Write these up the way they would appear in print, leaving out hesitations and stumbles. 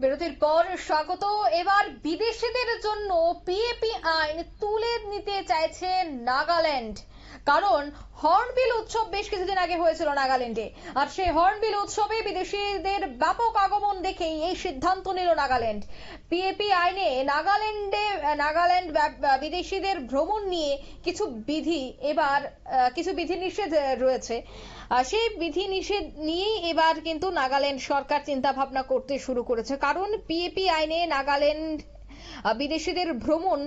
বিরতির পর স্বাগত। এবার বিদেশিদের জন্য পিএপি আইন তুলে নিতে চাইছে নাগাল্যান্ড, কারণ হর্নবিল উৎসব বেশ কিছুদিন আগে হয়েছিল নাগাল্যান্ডে, আর সেই হর্নবিল উৎসবে বিদেশিদের ব্যাপক আগমন দেখেই এই সিদ্ধান্ত নিল নাগাল্যান্ড। পিএপি আইনে নাগাল্যান্ড বিদেশিদের ভ্রমণ নিয়ে কিছু বিধি এবার কিছু বিধিনিষেধ রয়েছে। সেই বিধিনিষেধ নিয়েই এবার কিন্তু নাগাল্যান্ড সরকার চিন্তা ভাবনা করতে শুরু করেছে, কারণ পিএপি আইনে নাগাল্যান্ড বিদেশিদের ভ্রমণ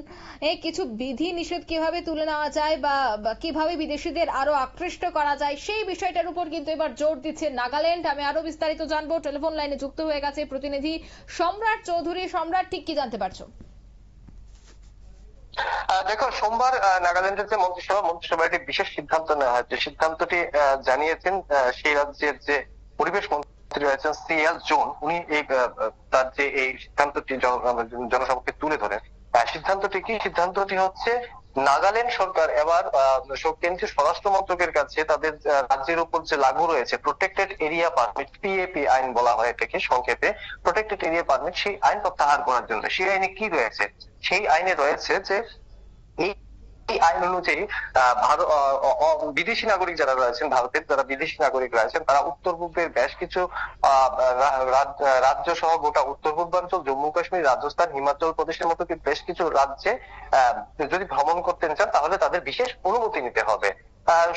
কিছু বিধি নিষেধ কিভাবে তুলে নেওয়া যায় বা কিভাবে বিদেশিদের আরো আকৃষ্ট করা যায় সেই বিষয়টার উপর কিন্তু এবার জোর দিচ্ছে নাগাল্যান্ড। আমি আরো বিস্তারিত জানবো, টেলিফোন লাইনে যুক্ত হয়ে গেছে প্রতিনিধি সম্রাট চৌধুরী। সম্রাট, ঠিক কি জানতে পারছো? দেখো, সোমবার নাগাল্যান্ডের যে মন্ত্রিসভা একটি বিশেষ সিদ্ধান্ত নেওয়া হয়। যে সিদ্ধান্তটি জানিয়েছেন সেই রাজ্যের যে পরিবেশ মন্ত্রী রয়েছেন সিএল জোন, উনি এই তার যে এই সিদ্ধান্তটি জনসভাকে তুলে ধরেন। সিদ্ধান্তটি হচ্ছে নাগাল্যান্ড সরকার এবার কেন্দ্রীয় স্বরাষ্ট্র মন্ত্রকের কাছে তাদের রাজ্যের উপর যে লাগু রয়েছে প্রোটেক্টেড এরিয়া পারমিট, পিএপি আইন বলা হয় এটাকে সংক্ষেপে, প্রোটেক্টেড এরিয়া পারমিট, সেই আইন প্রত্যাহার করার জন্য। সেই আইনে কি রয়েছে? সেই আইনে রয়েছে যে এই আইন অনুযায়ী বিদেশি নাগরিক যারা রয়েছেন, ভারতের যারা বিদেশি নাগরিক রয়েছেন, তারা উত্তর পূর্বের বেশ কিছু রাজ্য সহ গোটা উত্তর পূর্বাঞ্চল, জম্মু কাশ্মীর, রাজস্থান, হিমাচল প্রদেশের মতো বেশ কিছু রাজ্যে যদি ভ্রমণ করতে চান তাহলে তাদের বিশেষ অনুমতি নিতে হবে।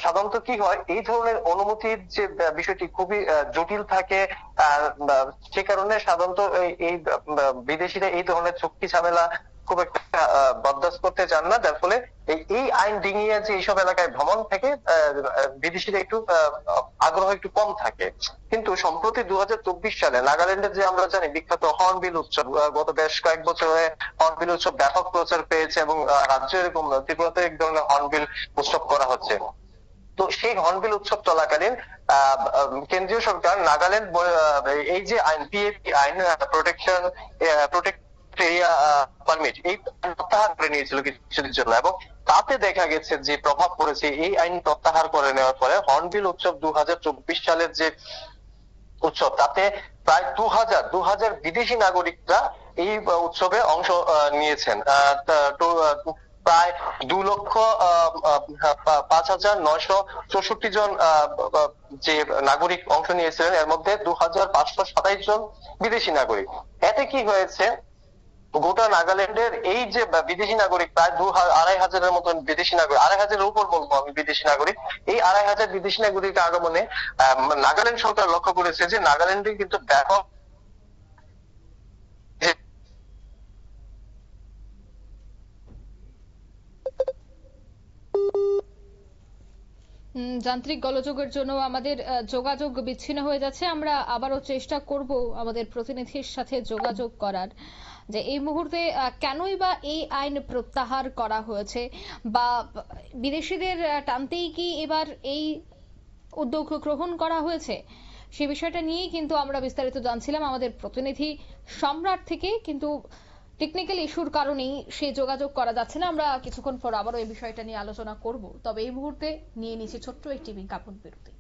সাধারণত কি হয়, এই ধরনের অনুমতির যে বিষয়টি খুবই জটিল থাকে, সে কারণে সাধারণত এই বিদেশিরা এই ধরনের চুক্তি ঝামেলা খুব একটা বরদাস্ত করতে চান না, যার ফলে এই আইন ডিঙিয়ে যে এইসব এলাকায় ভ্রমণ থেকে বিদেশিরা একটু আগ্রহ একটু কম থাকে। কিন্তু সম্প্রতি 2024 সালে নাগাল্যান্ডের যে আমরা জানি বিখ্যাত হর্নবিল উৎসব, গত বেশ কয়েক বছরে হর্নবিল উৎসব ব্যাপক প্রচার পেয়েছে এবং রাজ্য এরকম ত্রিপুরাতে এক ধরনের হর্নবিল উৎসব করা হচ্ছে। তো সেই হর্নবিল উৎসব চলাকালীন কেন্দ্রীয় সরকার নাগাল্যান্ড এই যে আইন, পিএপি আইন, প্রোটেক্ট এরিয়া পারমিট, এই প্রত্যাহার করে নিয়েছিল কিছুদিনের জন্য, এবং তাতে দেখা গেছে যে প্রভাব পড়েছে। এই আইন প্রত্যাহার করে নেওয়ার পরে হর্নবিল উৎসব 2024 সালের যে উৎসব, তাতে প্রায় 2000 বিদেশি নাগরিকরা এই উৎসবে অংশ নিয়েছেন। প্রায় 2,05,964 জন যে নাগরিক অংশ নিয়েছিলেন, এর মধ্যে 2,527 জন বিদেশি নাগরিক। এতে কি হয়েছে, গোটা নাগাল্যান্ডের এই যে বিদেশি নাগরিক প্রায় 2,500-এর মতন বিদেশি নাগরিক, 2,500-এর উপর বলবো আমি বিদেশি নাগরিক, এই 2,500 বিদেশি নাগরিক আগমনে নাগাল্যান্ড সরকার লক্ষ্য করেছে যে নাগাল্যান্ডে কিন্তু ব্যাপক যান্ত্রিক গোলযোগের জন্য আমাদের যোগাযোগ বিচ্ছিন্ন হয়ে যাচ্ছে। আমরা আবারও চেষ্টা করব আমাদের প্রতিনিধির সাথে যোগাযোগ করার, যে এই মুহূর্তে কেনই বা এই আইন প্রত্যাহার করা হয়েছে, বা বিদেশিদের টানতেই কি এবার এই উদ্যোগ গ্রহণ করা হয়েছে, সে বিষয়টা নিয়েই কিন্তু আমরা বিস্তারিত জানছিলাম আমাদের প্রতিনিধি সম্রাট থেকে। কিন্তু টেকনিক্যাল ইস্যুর কারণেই সে যোগাযোগ করা যাচ্ছে না। আমরা কিছুক্ষণ পর আবারও এই বিষয়টা নিয়ে আলোচনা করব, তবে এই মুহূর্তে নিয়ে নিচ্ছি ছোট্ট একটি বিজ্ঞাপন বিরতি।